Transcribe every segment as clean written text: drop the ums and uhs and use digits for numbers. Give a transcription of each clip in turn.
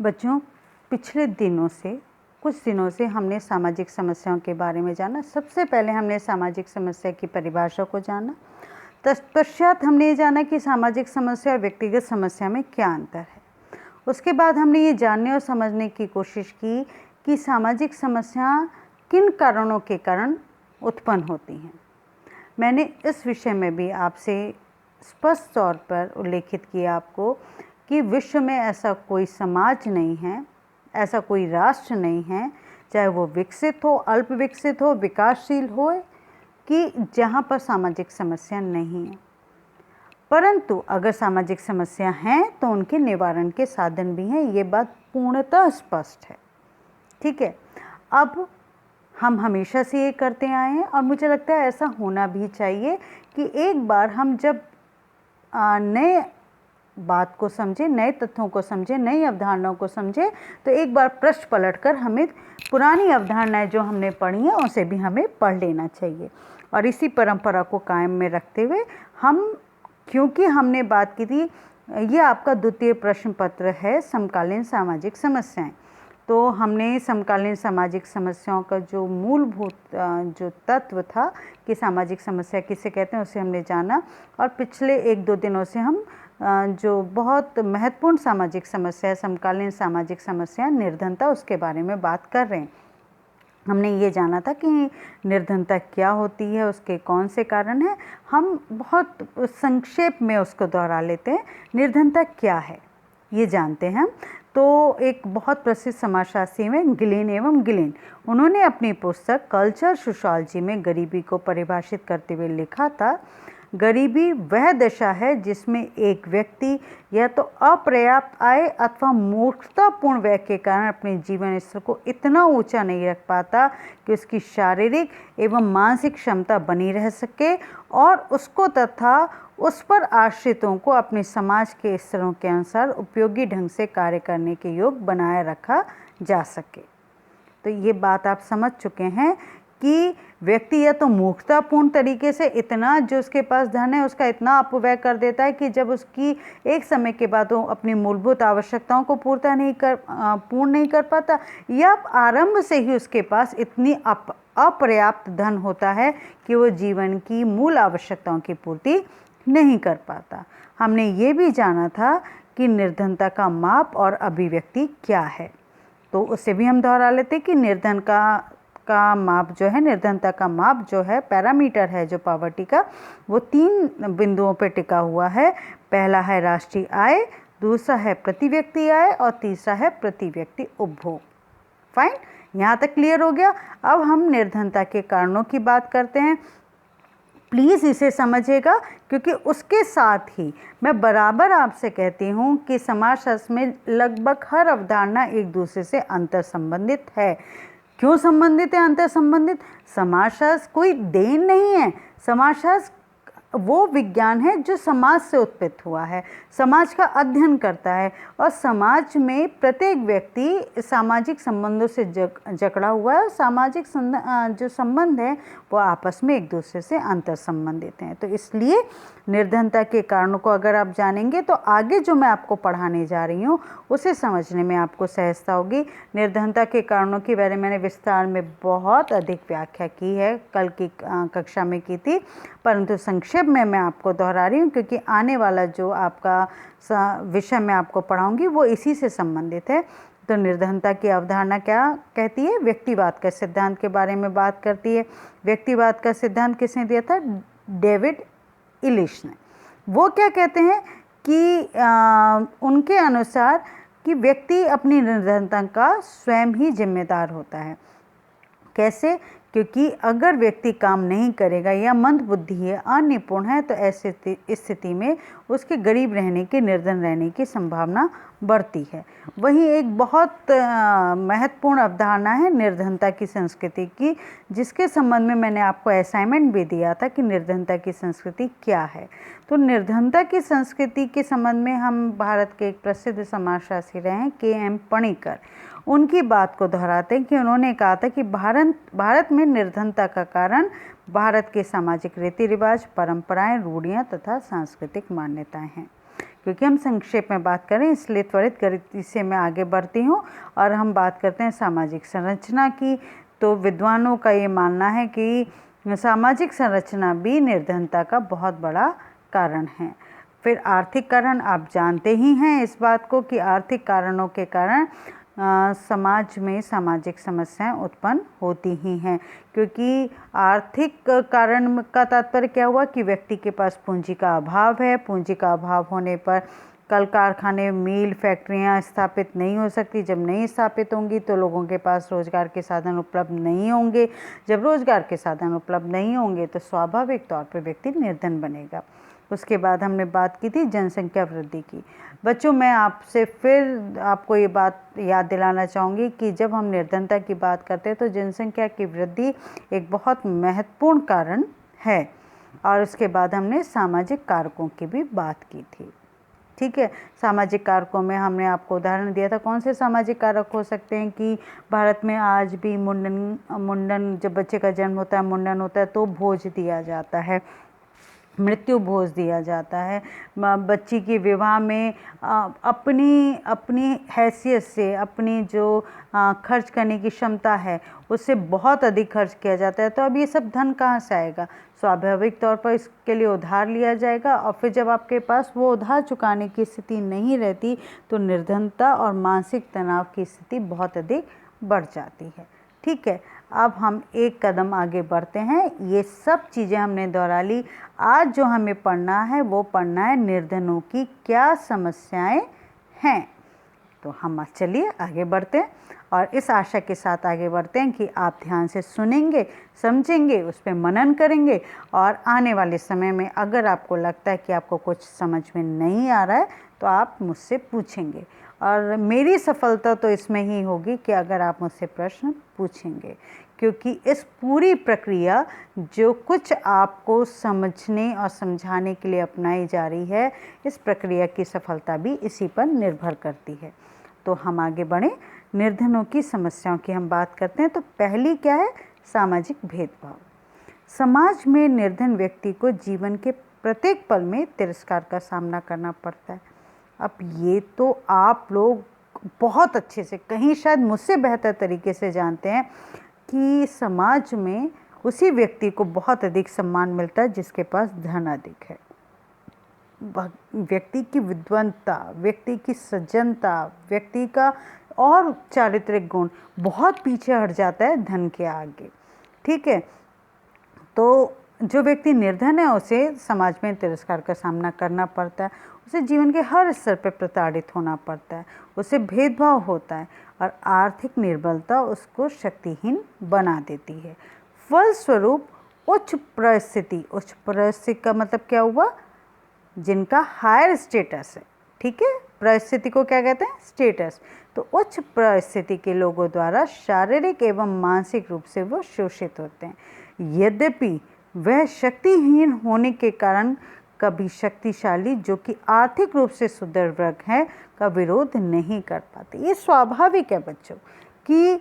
बच्चों, पिछले कुछ दिनों से हमने सामाजिक समस्याओं के बारे में जाना। सबसे पहले हमने सामाजिक समस्या की परिभाषा को जाना। तत्पश्चात हमने ये जाना कि सामाजिक समस्या और व्यक्तिगत समस्या में क्या अंतर है। उसके बाद हमने ये जानने और समझने की कोशिश की कि सामाजिक समस्या किन कारणों के कारण उत्पन्न होती हैं। मैंने इस विषय में भी आपसे स्पष्ट तौर पर उल्लेखित किया आपको कि विश्व में ऐसा कोई समाज नहीं है, ऐसा कोई राष्ट्र नहीं है, चाहे वो विकसित हो, अल्प विकसित हो, विकासशील हो, कि जहाँ पर सामाजिक समस्या नहीं है। परंतु अगर सामाजिक समस्या हैं तो उनके निवारण के साधन भी हैं, ये बात पूर्णतः स्पष्ट है। ठीक है, अब हम हमेशा से ये करते आए हैं और मुझे लगता है ऐसा होना भी चाहिए कि एक बार हम जब नए बात को समझें, नए तथ्यों को समझें, नई अवधारणाओं को समझें, तो एक बार पृष्ठ पलटकर हमें पुरानी अवधारणाएं जो हमने पढ़ी हैं उसे भी हमें पढ़ लेना चाहिए। और इसी परंपरा को कायम में रखते हुए क्योंकि हमने बात की थी, ये आपका द्वितीय प्रश्न पत्र है, समकालीन सामाजिक समस्याएं। तो हमने समकालीन सामाजिक समस्याओं का जो मूलभूत जो तत्व था कि सामाजिक समस्या किसे कहते हैं, उसे हमने जाना। और पिछले 1-2 दिनों से हम जो बहुत महत्वपूर्ण सामाजिक समस्या है, समकालीन सामाजिक समस्या निर्धनता, उसके बारे में बात कर रहे हैं। हमने ये जाना था कि निर्धनता क्या होती है, उसके कौन से कारण हैं। हम बहुत संक्षेप में उसको दोहरा लेते हैं। निर्धनता क्या है ये जानते हैं हम। तो एक बहुत प्रसिद्ध समाजशास्त्री में गिलिन एवं गिलिन, उन्होंने अपनी पुस्तक कल्चर सोशियोलॉजी में गरीबी को परिभाषित करते हुए लिखा था, गरीबी वह दशा है जिसमें एक व्यक्ति या तो अपर्याप्त आय अथवा मूर्खतापूर्ण व्यय के कारण अपने जीवन स्तर को इतना ऊंचा नहीं रख पाता कि उसकी शारीरिक एवं मानसिक क्षमता बनी रह सके और उसको तथा उस पर आश्रितों को अपने समाज के स्तरों के अनुसार उपयोगी ढंग से कार्य करने के योग बनाए रखा जा सके। तो ये बात आप समझ चुके हैं कि व्यक्ति या तो मूर्खतापूर्ण तरीके से इतना, जो उसके पास धन है उसका इतना अपव्यय कर देता है कि जब उसकी एक समय के बाद वो अपनी मूलभूत आवश्यकताओं को पूर्ण नहीं कर पाता, या आरंभ से ही उसके पास इतनी अपर्याप्त धन होता है कि वो जीवन की मूल आवश्यकताओं की पूर्ति नहीं कर पाता। हमने ये भी जाना था कि निर्धनता का माप और अभिव्यक्ति क्या है, तो उसे भी हम दोहरा लेते कि निर्धनता का माप जो है, पैरामीटर है जो पॉवर्टी का, वो 3 बिंदुओं पर टिका हुआ है। पहला है राष्ट्रीय आय, दूसरा है प्रति व्यक्ति आय और तीसरा है प्रति व्यक्ति उपभोग। फाइन, यहाँ तक क्लियर हो गया। अब हम निर्धनता के कारणों की बात करते हैं। प्लीज़ इसे समझिएगा, क्योंकि उसके साथ ही मैं बराबर आपसे कहती हूँ कि समाजशास्त्र में लगभग हर अवधारणा एक दूसरे से अंतर संबंधित है। क्यों संबंधित है, अंतर संबंधित? समाजशास्त्र कोई देन नहीं है। समाजशास्त्र वो विज्ञान है जो समाज से उत्पन्न हुआ है, समाज का अध्ययन करता है, और समाज में प्रत्येक व्यक्ति सामाजिक संबंधों से जकड़ा हुआ है। सामाजिक जो संबंध है वो आपस में एक दूसरे से अंतर संबंधित हैं। तो इसलिए निर्धनता के कारणों को अगर आप जानेंगे तो आगे जो मैं आपको पढ़ाने जा रही हूँ उसे समझने में आपको सहजता होगी। निर्धनता के कारणों के बारे में मैंने विस्तार में बहुत अधिक व्याख्या की है, कल की कक्षा में की थी, परंतु संक्षेप में मैं आपको दोहरा रही हूँ क्योंकि आने वाला जो आपका विषय मैं आपको पढ़ाऊँगी वो इसी से संबंधित है। तो निर्धनता की अवधारणा क्या कहती है? व्यक्तिवाद का सिद्धांत के बारे में बात करती है। व्यक्तिवाद का सिद्धांत किसने दिया था? डेविड इलिश ने। वो क्या कहते हैं कि उनके अनुसार कि व्यक्ति अपनी निर्धनता का स्वयं ही जिम्मेदार होता है। कैसे? क्योंकि अगर व्यक्ति काम नहीं करेगा या मंद बुद्धि है, अनिपुण है, तो ऐसे स्थिति में उसके गरीब रहने की, निर्धन रहने की संभावना बढ़ती है। वही एक बहुत महत्वपूर्ण अवधारणा है निर्धनता की संस्कृति की, जिसके संबंध में मैंने आपको असाइनमेंट भी दिया था कि निर्धनता की संस्कृति क्या है। तो निर्धनता की संस्कृति के संबंध में हम भारत के एक प्रसिद्ध समाजशास्त्री रहे हैं K.M. पणिकर, उनकी बात को दोहराते हैं कि उन्होंने कहा था कि भारत में निर्धनता का कारण भारत के सामाजिक रीति रिवाज, परंपराएं, रूढ़ियाँ तथा सांस्कृतिक मान्यताएं हैं। क्योंकि हम संक्षेप में बात करें इसलिए त्वरित गति से मैं आगे बढ़ती हूँ और हम बात करते हैं सामाजिक संरचना की। तो विद्वानों का ये मानना है कि सामाजिक संरचना भी निर्धनता का बहुत बड़ा कारण है। फिर आर्थिक कारण, आप जानते ही हैं इस बात को कि आर्थिक कारणों के कारण समाज में सामाजिक समस्याएं उत्पन्न होती ही हैं, क्योंकि आर्थिक कारण का तात्पर्य क्या हुआ कि व्यक्ति के पास पूंजी का अभाव है। पूंजी का अभाव होने पर कल कारखाने, मिल, फैक्ट्रियां स्थापित नहीं हो सकती। जब नहीं स्थापित होंगी तो लोगों के पास रोजगार के साधन उपलब्ध नहीं होंगे। जब रोजगार के साधन उपलब्ध नहीं होंगे तो स्वाभाविक तौर पर व्यक्ति निर्धन बनेगा। उसके बाद हमने बात की थी जनसंख्या वृद्धि की। बच्चों, मैं आपसे फिर आपको ये बात याद दिलाना चाहूँगी कि जब हम निर्धनता की बात करते हैं तो जनसंख्या की वृद्धि एक बहुत महत्वपूर्ण कारण है। और उसके बाद हमने सामाजिक कारकों की भी बात की थी। ठीक है, सामाजिक कारकों में हमने आपको उदाहरण दिया था। कौन से सामाजिक कारक हो सकते हैं कि भारत में आज भी मुंडन जब बच्चे का जन्म होता है, मुंडन होता है तो भोज दिया जाता है, मृत्यु भोज दिया जाता है। बच्ची की विवाह में अपनी हैसियत से, अपनी जो खर्च करने की क्षमता है उससे बहुत अधिक खर्च किया जाता है। तो अब ये सब धन कहाँ से आएगा? स्वाभाविक तौर पर इसके लिए उधार लिया जाएगा, और फिर जब आपके पास वो उधार चुकाने की स्थिति नहीं रहती तो निर्धनता और मानसिक तनाव की स्थिति बहुत अधिक बढ़ जाती है। ठीक है, अब हम एक कदम आगे बढ़ते हैं। ये सब चीज़ें हमने दोहरा ली। आज जो हमें पढ़ना है वो पढ़ना है निर्धनों की क्या समस्याएं हैं। तो हम चलिए आगे बढ़ते हैं और इस आशा के साथ आगे बढ़ते हैं कि आप ध्यान से सुनेंगे, समझेंगे, उस पर मनन करेंगे, और आने वाले समय में अगर आपको लगता है कि आपको कुछ समझ में नहीं आ रहा है तो आप मुझसे पूछेंगे। और मेरी सफलता तो इसमें ही होगी कि अगर आप मुझसे प्रश्न पूछेंगे, क्योंकि इस पूरी प्रक्रिया जो कुछ आपको समझने और समझाने के लिए अपनाई जा रही है, इस प्रक्रिया की सफलता भी इसी पर निर्भर करती है। तो हम आगे बढ़ें। निर्धनों की समस्याओं की हम बात करते हैं। तो पहली क्या है? सामाजिक भेदभाव। समाज में निर्धन व्यक्ति को जीवन के प्रत्येक पल में तिरस्कार का सामना करना पड़ता है। अब ये तो आप लोग बहुत अच्छे से, कहीं शायद मुझसे बेहतर तरीके से जानते हैं कि समाज में उसी व्यक्ति को बहुत अधिक सम्मान मिलता है जिसके पास धन अधिक है। व्यक्ति की विद्वत्ता, व्यक्ति की सज्जनता, व्यक्ति का और चारित्रिक गुण बहुत पीछे हट जाता है धन के आगे। ठीक है, तो जो व्यक्ति निर्धन है उसे समाज में तिरस्कार का सामना करना पड़ता है, उसे जीवन के हर स्तर पर प्रताड़ित होना पड़ता है, उसे भेदभाव होता है और आर्थिक निर्बलता उसको शक्तिहीन बना देती है। फलस्वरूप उच्च परिस्थिति का मतलब क्या हुआ? जिनका हायर स्टेटस है। ठीक है, परिस्थिति को क्या कहते हैं? स्टेटस। तो उच्च परिस्थिति के लोगों द्वारा शारीरिक एवं मानसिक रूप से वो शोषित होते हैं। यद्यपि वह शक्तिहीन होने के कारण कभी शक्तिशाली जो कि आर्थिक रूप से सुदृढ़ वर्ग है का विरोध नहीं कर पाते। ये स्वाभाविक है बच्चों कि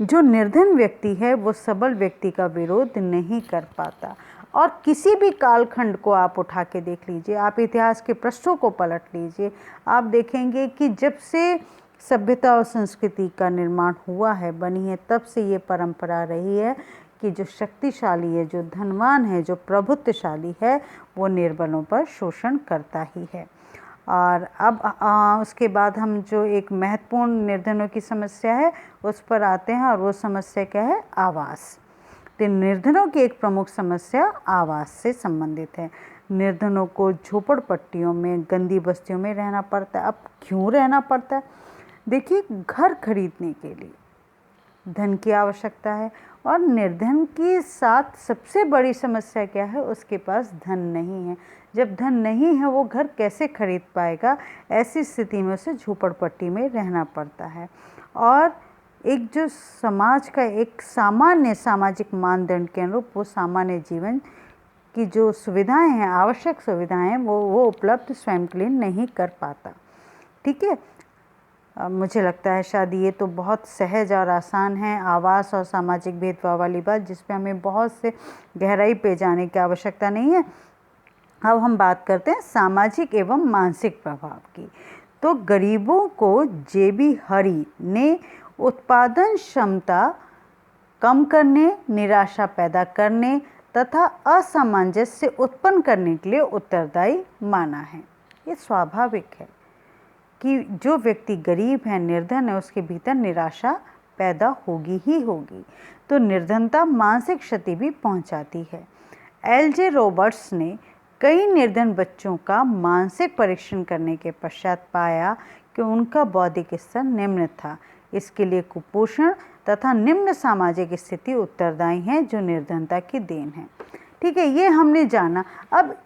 जो निर्धन व्यक्ति है वो सबल व्यक्ति का विरोध नहीं कर पाता। और किसी भी कालखंड को आप उठा के देख लीजिए, आप इतिहास के पृष्ठों को पलट लीजिए, आप देखेंगे कि जब से सभ्यता और संस्कृति का निर्माण हुआ है, बनी है, तब से ये परंपरा रही है कि जो शक्तिशाली है, जो धनवान है, जो प्रभुत्वशाली है, वो निर्बलों पर शोषण करता ही है। और अब उसके बाद हम जो एक महत्वपूर्ण निर्धनों की समस्या है उस पर आते हैं, और वो समस्या क्या है? आवास। तो निर्धनों की एक प्रमुख समस्या आवास से संबंधित है। निर्धनों को झोपड़पट्टियों में, गंदी बस्तियों में रहना पड़ता है। अब क्यों रहना पड़ता है? देखिए, घर खरीदने के लिए धन की आवश्यकता है, और निर्धन की साथ सबसे बड़ी समस्या क्या है? उसके पास धन नहीं है। जब धन नहीं है वो घर कैसे खरीद पाएगा? ऐसी स्थिति में उसे झोपड़पट्टी में रहना पड़ता है। और एक जो समाज का एक सामान्य सामाजिक मानदंड के अनुरूप वो सामान्य जीवन की जो सुविधाएं हैं, आवश्यक सुविधाएं, वो उपलब्ध स्वयं के लिए नहीं कर पाता। ठीक है, मुझे लगता है शायद ये तो बहुत सहज और आसान है, आवास और सामाजिक भेदभाव वाली बात, जिस पे हमें बहुत से गहराई पे जाने की आवश्यकता नहीं है। अब हम बात करते हैं सामाजिक एवं मानसिक प्रभाव की। तो गरीबों को जेबी हरी ने उत्पादन क्षमता कम करने, निराशा पैदा करने तथा असामंजस्य उत्पन्न करने के लिए उत्तरदायी माना है। ये स्वाभाविक है कि जो व्यक्ति गरीब है, निर्धन है, उसके भीतर निराशा पैदा होगी ही होगी। तो निर्धनता मानसिक क्षति भी पहुंचाती है। एल.जे. रॉबर्ट्स ने कई निर्धन बच्चों का मानसिक परीक्षण करने के पश्चात पाया कि उनका बौद्धिक स्तर निम्न था। इसके लिए कुपोषण तथा निम्न सामाजिक स्थिति उत्तरदायी हैं, जो निर्धनता की देन है। ठीक है, ये हमने जाना। अब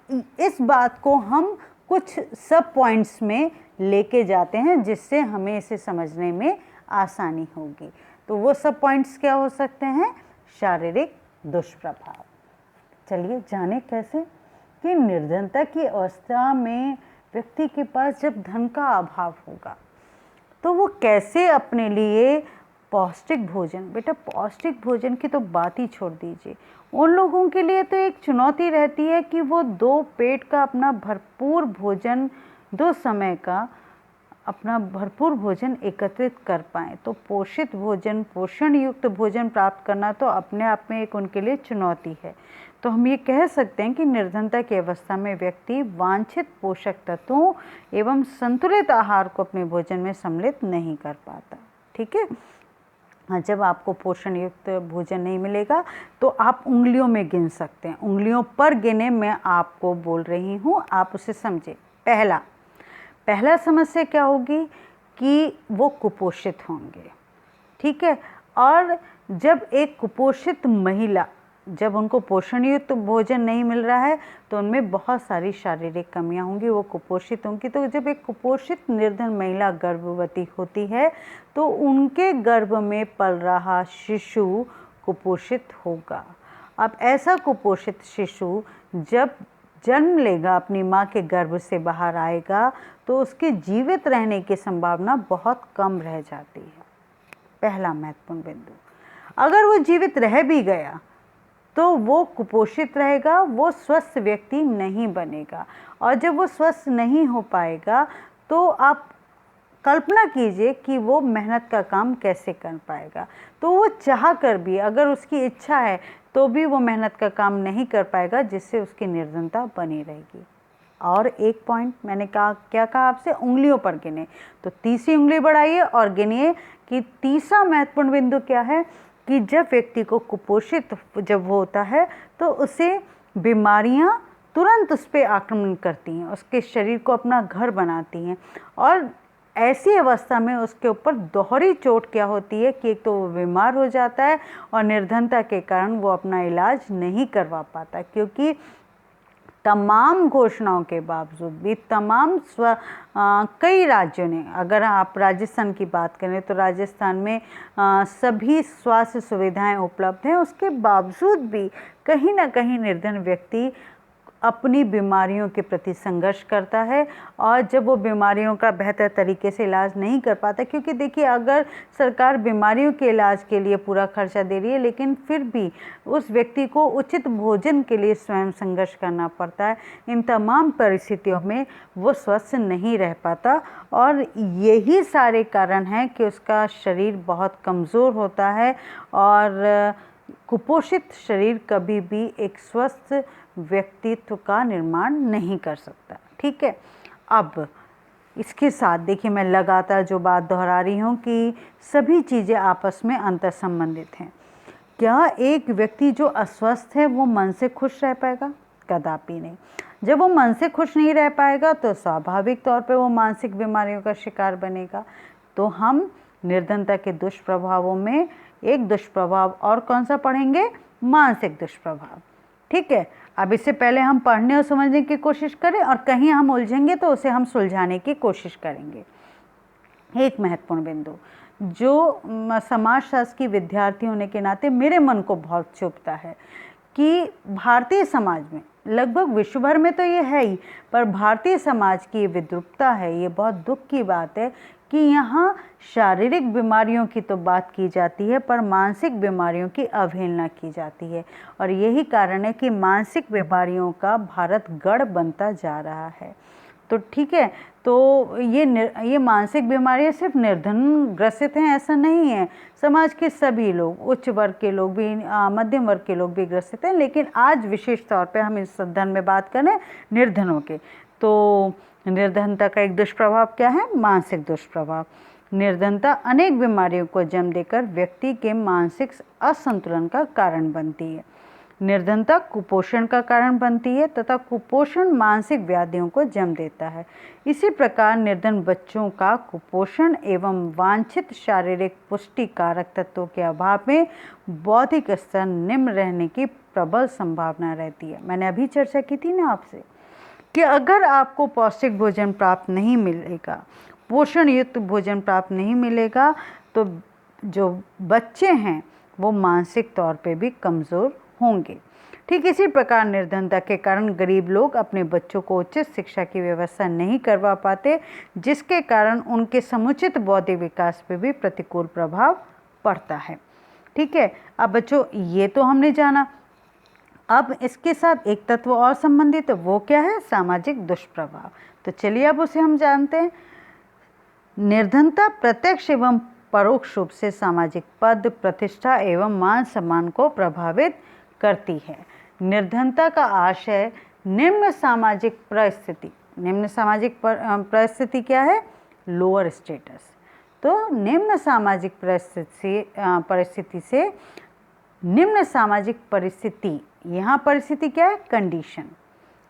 इस बात को हम कुछ सब पॉइंट्स में लेके जाते हैं, जिससे हमें इसे समझने में आसानी होगी। तो वो सब पॉइंट्स क्या हो सकते हैं? शारीरिक दुष्प्रभाव। चलिए जाने कैसे कि निर्धनता की अवस्था में व्यक्ति के पास जब धन का अभाव होगा तो वो कैसे अपने लिए पौष्टिक भोजन, बेटा पौष्टिक भोजन की तो बात ही छोड़ दीजिए, उन लोगों के लिए तो एक चुनौती रहती है कि वो 2 पेट का अपना भरपूर भोजन, 2 समय का अपना भरपूर भोजन एकत्रित कर पाएँ। तो पोषित भोजन, पोषण युक्त भोजन प्राप्त करना तो अपने आप में एक उनके लिए चुनौती है। तो हम ये कह सकते हैं कि निर्धनता की अवस्था में व्यक्ति वांछित पोषक तत्वों एवं संतुलित आहार को अपने भोजन में सम्मिलित नहीं कर पाता। ठीक है, जब आपको पोषण युक्त भोजन नहीं मिलेगा तो आप उंगलियों में गिन सकते हैं, उंगलियों पर गिने मैं आपको बोल रही हूँ, आप उसे समझे। पहला समस्या क्या होगी कि वो कुपोषित होंगे। ठीक है, और जब एक कुपोषित महिला, जब उनको पोषण युक्त भोजन नहीं मिल रहा है तो उनमें बहुत सारी शारीरिक कमियां होंगी, वो कुपोषित होंगी। तो जब एक कुपोषित निर्धन महिला गर्भवती होती है तो उनके गर्भ में पल रहा शिशु कुपोषित होगा। अब ऐसा कुपोषित शिशु जब जन्म लेगा, अपनी माँ के गर्भ से बाहर आएगा, तो उसके जीवित रहने की संभावना बहुत कम रह जाती है। पहला महत्वपूर्ण बिंदु, अगर वो जीवित रह भी गया तो वो कुपोषित रहेगा, वो स्वस्थ व्यक्ति नहीं बनेगा। और जब वो स्वस्थ नहीं हो पाएगा तो आप कल्पना कीजिए कि वो मेहनत का काम कैसे कर पाएगा। तो वो चाह कर भी, अगर उसकी इच्छा है तो भी वो मेहनत का काम नहीं कर पाएगा, जिससे उसकी निर्धनता बनी रहेगी। और एक पॉइंट मैंने कहा, क्या कहा आपसे? उंगलियों पर गिने। तो तीसरी उंगली बढ़ाइए और गिनिए कि तीसरा महत्वपूर्ण बिंदु क्या है कि जब व्यक्ति को कुपोषित जब वो होता है तो उसे बीमारियां तुरंत उस पर आक्रमण करती हैं, उसके शरीर को अपना घर बनाती हैं। और ऐसी अवस्था में उसके ऊपर दोहरी चोट क्या होती है कि एक तो वो बीमार हो जाता है और निर्धनता के कारण वो अपना इलाज नहीं करवा पाता, क्योंकि तमाम घोषणाओं के बावजूद भी कई राज्यों ने, अगर आप राजस्थान की बात करें तो राजस्थान में सभी स्वास्थ्य सुविधाएं उपलब्ध हैं, उसके बावजूद भी कहीं ना कहीं निर्धन व्यक्ति अपनी बीमारियों के प्रति संघर्ष करता है। और जब वो बीमारियों का बेहतर तरीके से इलाज नहीं कर पाता, क्योंकि देखिए अगर सरकार बीमारियों के इलाज के लिए पूरा खर्चा दे रही है लेकिन फिर भी उस व्यक्ति को उचित भोजन के लिए स्वयं संघर्ष करना पड़ता है, इन तमाम परिस्थितियों में वो स्वस्थ नहीं रह पाता। और यही सारे कारण हैं कि उसका शरीर बहुत कमज़ोर होता है और कुपोषित शरीर कभी भी एक स्वस्थ व्यक्तित्व का निर्माण नहीं कर सकता। ठीक है, अब इसके साथ देखिए मैं लगातार जो बात दोहरा रही हूँ कि सभी चीज़ें आपस में अंतर संबंधित हैं। क्या एक व्यक्ति जो अस्वस्थ है वो मन से खुश रह पाएगा? कदापि नहीं। जब वो मन से खुश नहीं रह पाएगा तो स्वाभाविक तौर पे वो मानसिक बीमारियों का शिकार बनेगा। तो हम निर्धनता के दुष्प्रभावों में एक दुष्प्रभाव और कौन सा पढ़ेंगे? मानसिक दुष्प्रभाव। ठीक है, अब इससे पहले हम पढ़ने और समझने की कोशिश करें और कहीं हम उलझेंगे तो उसे हम सुलझाने की कोशिश करेंगे। एक महत्वपूर्ण बिंदु जो समाजशास्त्र की विद्यार्थी होने के नाते मेरे मन को बहुत चुभता है कि भारतीय समाज में, लगभग विश्व भर में तो ये है ही, पर भारतीय समाज की ये विद्रूपता है, ये बहुत दुख की बात है कि यहाँ शारीरिक बीमारियों की तो बात की जाती है पर मानसिक बीमारियों की अवहेलना की जाती है, और यही कारण है कि मानसिक बीमारियों का भारत गढ़ बनता जा रहा है। तो ठीक है, तो ये मानसिक बीमारियां सिर्फ निर्धन ग्रसित हैं ऐसा नहीं है, समाज के सभी लोग, उच्च वर्ग के लोग भी, मध्यम वर्ग के लोग भी ग्रसित हैं, लेकिन आज विशेष तौर पे हम इस सदन में बात करें निर्धनों के। तो निर्धनता का एक दुष्प्रभाव क्या है? मानसिक दुष्प्रभाव। निर्धनता अनेक बीमारियों को जन्म देकर व्यक्ति के मानसिक असंतुलन का कारण बनती है। निर्धनता कुपोषण का कारण बनती है तथा कुपोषण मानसिक व्याधियों को जन्म देता है। इसी प्रकार निर्धन बच्चों का कुपोषण एवं वांछित शारीरिक पुष्टि कारक तत्वों के अभाव में बौद्धिक स्तर निम्न रहने की प्रबल संभावना रहती है। मैंने अभी चर्चा की थी ना आपसे कि अगर आपको पौष्टिक भोजन प्राप्त नहीं मिलेगा, पोषण युक्त भोजन प्राप्त नहीं मिलेगा, तो जो बच्चे हैं वो मानसिक तौर पे भी कमज़ोर होंगे। ठीक इसी प्रकार निर्धनता के कारण गरीब लोग अपने बच्चों को उचित शिक्षा की व्यवस्था नहीं करवा पाते, जिसके कारण उनके समुचित बौद्धिक विकास पे भी प्रतिकूल प्रभाव पड़ता है। ठीक है, अब बच्चों ये तो हमने जाना। अब इसके साथ एक तत्व और संबंधित है, वो क्या है? सामाजिक दुष्प्रभाव। तो चलिए अब उसे हम जानते हैं। निर्धनता प्रत्यक्ष एवं परोक्ष रूप से सामाजिक पद, प्रतिष्ठा एवं मान सम्मान को प्रभावित करती है। निर्धनता का आशय निम्न सामाजिक परिस्थिति, निम्न सामाजिक परिस्थिति क्या है? Lower status. तो निम्न सामाजिक परिस्थिति से निम्न सामाजिक परिस्थिति, यहाँ परिस्थिति क्या है? कंडीशन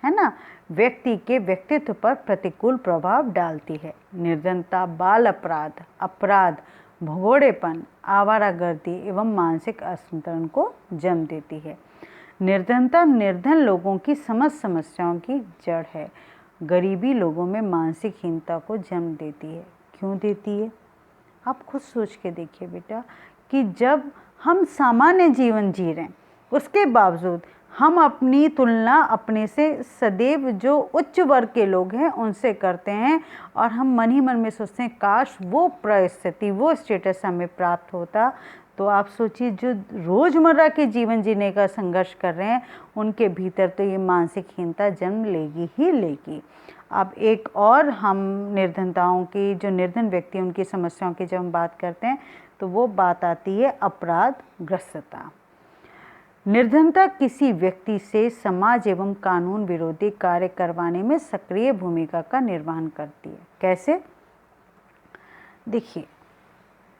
है ना, व्यक्ति के व्यक्तित्व पर प्रतिकूल प्रभाव डालती है। निर्धनता बाल अपराध, अपराध, भगोड़ेपन, आवारागर्दी एवं मानसिक असंतुलन को जन्म देती है। निर्धनता निर्धन लोगों की समस्याओं की जड़ है। गरीबी लोगों में मानसिक हीनता को जन्म देती है। क्यों देती है? आप खुद सोच के देखिए बेटा कि जब हम सामान्य जीवन जी रहे हैं उसके बावजूद हम अपनी तुलना अपने से सदैव जो उच्च वर्ग के लोग हैं उनसे करते हैं, और हम मन ही मन में सोचते हैं काश वो परिस्थिति, वो स्टेटस हमें प्राप्त होता। तो आप सोचिए जो रोज़मर्रा के जीवन जीने का संघर्ष कर रहे हैं उनके भीतर तो ये मानसिक हीनता जन्म लेगी ही लेगी। अब एक और हम निर्धनताओं की, जो निर्धन व्यक्ति उनकी समस्याओं की जब हम बात करते हैं तो वो बात आती है अपराधग्रस्तता। निर्धनता किसी व्यक्ति से समाज एवं कानून विरोधी कार्य करवाने में सक्रिय भूमिका का निर्वहन करती है। कैसे? देखिए,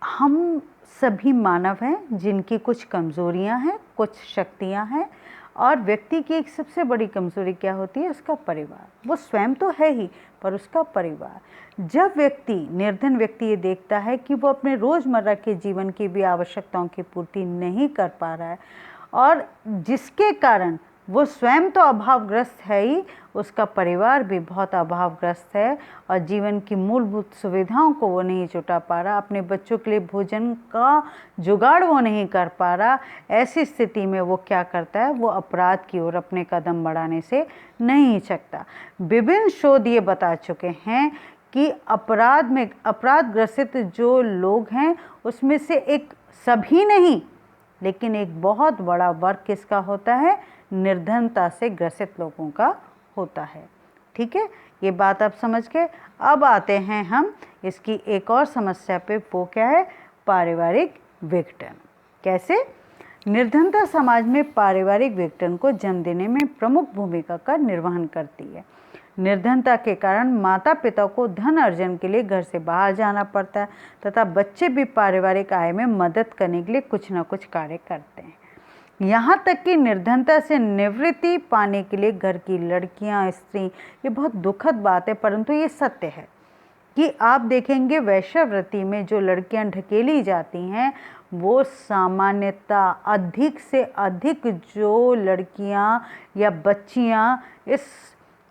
हम सभी मानव हैं जिनकी कुछ कमज़ोरियां हैं, कुछ शक्तियां हैं, और व्यक्ति की एक सबसे बड़ी कमज़ोरी क्या होती है? उसका परिवार। वो स्वयं तो है ही, पर उसका परिवार। जब व्यक्ति, निर्धन व्यक्ति ये देखता है कि वो अपने रोज़मर्रा के जीवन की भी आवश्यकताओं की पूर्ति नहीं कर पा रहा है, और जिसके कारण वो स्वयं तो अभावग्रस्त है ही, उसका परिवार भी बहुत अभावग्रस्त है और जीवन की मूलभूत सुविधाओं को वो नहीं जुटा पा रहा, अपने बच्चों के लिए भोजन का जुगाड़ वो नहीं कर पा रहा। ऐसी स्थिति में वो क्या करता है? वो अपराध की ओर अपने कदम बढ़ाने से नहीं हिचकता। विभिन्न शोध ये बता चुके हैं कि अपराध ग्रसित जो लोग हैं उसमें से एक, सभी नहीं लेकिन एक बहुत बड़ा वर्ग किसका होता है? निर्धनता से ग्रसित लोगों का होता है। ठीक है, ये बात आप समझ गए। अब आते हैं हम इसकी एक और समस्या पे, वो क्या है? पारिवारिक विघटन। कैसे? निर्धनता समाज में पारिवारिक विघटन को जन्म देने में प्रमुख भूमिका का निर्वहन करती है। निर्धनता के कारण माता पिता को धन अर्जन के लिए घर से बाहर जाना पड़ता है तथा बच्चे भी पारिवारिक आय में मदद करने के लिए कुछ न कुछ कार्य करते हैं। यहाँ तक कि निर्धनता से निवृत्ति पाने के लिए घर की लड़कियाँ, स्त्री, ये बहुत दुखद बात है परंतु ये सत्य है कि आप देखेंगे वैश्यावृत्ति में जो लड़कियाँ ढकेली जाती हैं वो सामान्यतः अधिक से अधिक जो लड़कियाँ या बच्चियाँ इस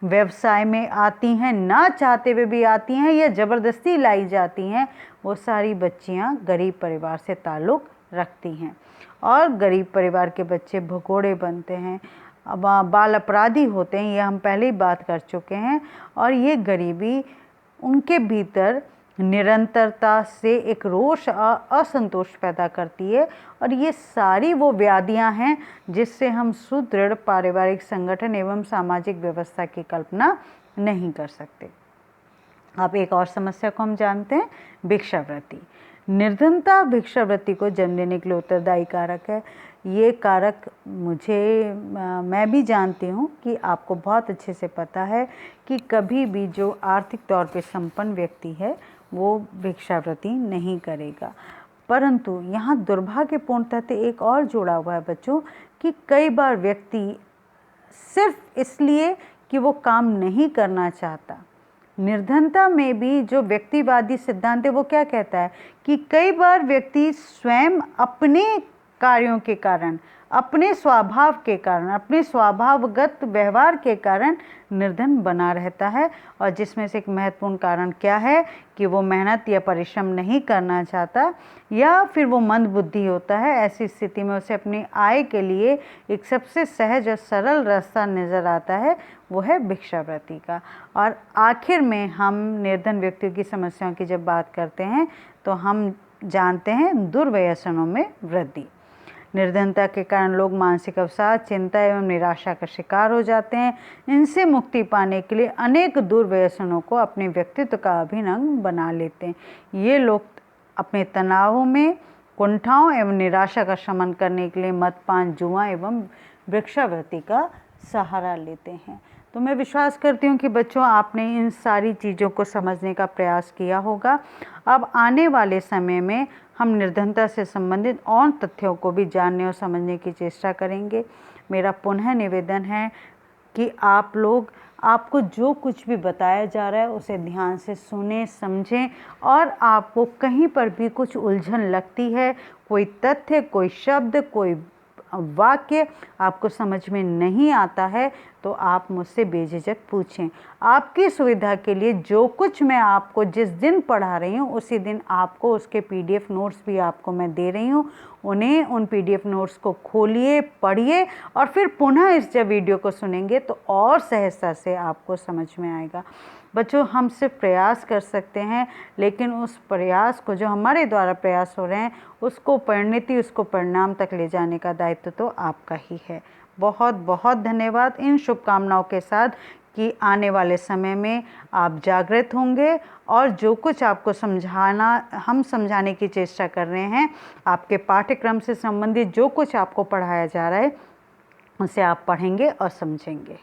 व्यवसाय में आती हैं, ना चाहते हुए भी आती हैं या ज़बरदस्ती लाई जाती हैं, वो सारी बच्चियां गरीब परिवार से ताल्लुक़ रखती हैं और गरीब परिवार के बच्चे भगोड़े बनते हैं, अब बाल अपराधी होते हैं। ये हम पहले ही बात कर चुके हैं। और ये गरीबी उनके भीतर निरंतरता से एक रोष असंतोष पैदा करती है। और ये सारी वो व्याधियां हैं जिससे हम सुदृढ़ पारिवारिक संगठन एवं सामाजिक व्यवस्था की कल्पना नहीं कर सकते। अब एक और समस्या को हम जानते हैं, भिक्षावृत्ति। निर्धनता भिक्षावृत्ति को जन्म देने के लिए उत्तरदायी कारक है। ये कारक मैं भी जानती हूँ कि आपको बहुत अच्छे से पता है कि कभी भी जो आर्थिक तौर पे संपन्न व्यक्ति है वो भिक्षावृत्ति नहीं करेगा। परंतु यहाँ दुर्भाग्यपूर्ण तथ्य एक और जुड़ा हुआ है बच्चों, कि कई बार व्यक्ति सिर्फ इसलिए कि वो काम नहीं करना चाहता। निर्धनता में भी जो व्यक्तिवादी सिद्धांत है वो क्या कहता है कि कई बार व्यक्ति स्वयं अपने कार्यों के कारण, अपने स्वभाव के कारण, अपने स्वभावगत व्यवहार के कारण निर्धन बना रहता है। और जिसमें से एक महत्वपूर्ण कारण क्या है कि वो मेहनत या परिश्रम नहीं करना चाहता, या फिर वो मंदबुद्धि होता है। ऐसी स्थिति में उसे अपनी आय के लिए एक सबसे सहज और सरल रास्ता नज़र आता है, वो है भिक्षावृत्ति का। और आखिर में हम निर्धन व्यक्तियों की समस्याओं की जब बात करते हैं तो हम जानते हैं दुर्व्यसनों में वृद्धि। निर्धनता के कारण लोग मानसिक अवसाद, चिंता एवं निराशा का शिकार हो जाते हैं। इनसे मुक्ति पाने के लिए अनेक दुर्व्यसनों को अपने व्यक्तित्व का अभिन्न अंग बना लेते हैं। ये लोग अपने तनावों में, कुंठाओं एवं निराशा का शमन करने के लिए मदपान, जुआ एवं भिक्षावृत्ति का सहारा लेते हैं। तो मैं विश्वास करती हूँ कि बच्चों आपने इन सारी चीज़ों को समझने का प्रयास किया होगा। अब आने वाले समय में हम निर्धनता से संबंधित और तथ्यों को भी जानने और समझने की चेष्टा करेंगे। मेरा पुनः निवेदन है कि आपको जो कुछ भी बताया जा रहा है उसे ध्यान से सुने, समझें, और आपको कहीं पर भी कुछ उलझन लगती है, कोई तथ्य, कोई शब्द, कोई वाक्य आपको समझ में नहीं आता है, तो आप मुझसे बेझिझक पूछें। आपकी सुविधा के लिए जो कुछ मैं आपको जिस दिन पढ़ा रही हूँ उसी दिन आपको उसके PDF नोट्स भी आपको मैं दे रही हूँ। उन PDF नोट्स को खोलिए, पढ़िए और फिर पुनः जब वीडियो को सुनेंगे तो और सहजता से आपको समझ में आएगा। बच्चों, हम सिर्फ प्रयास कर सकते हैं, लेकिन उस प्रयास को, जो हमारे द्वारा प्रयास हो रहे हैं, उसको परिणाम तक ले जाने का दायित्व तो आपका ही है। बहुत बहुत धन्यवाद। इन शुभकामनाओं के साथ कि आने वाले समय में आप जागृत होंगे और जो कुछ आपको हम समझाने की चेष्टा कर रहे हैं, आपके पाठ्यक्रम से संबंधित जो कुछ आपको पढ़ाया जा रहा है, उसे आप पढ़ेंगे और समझेंगे।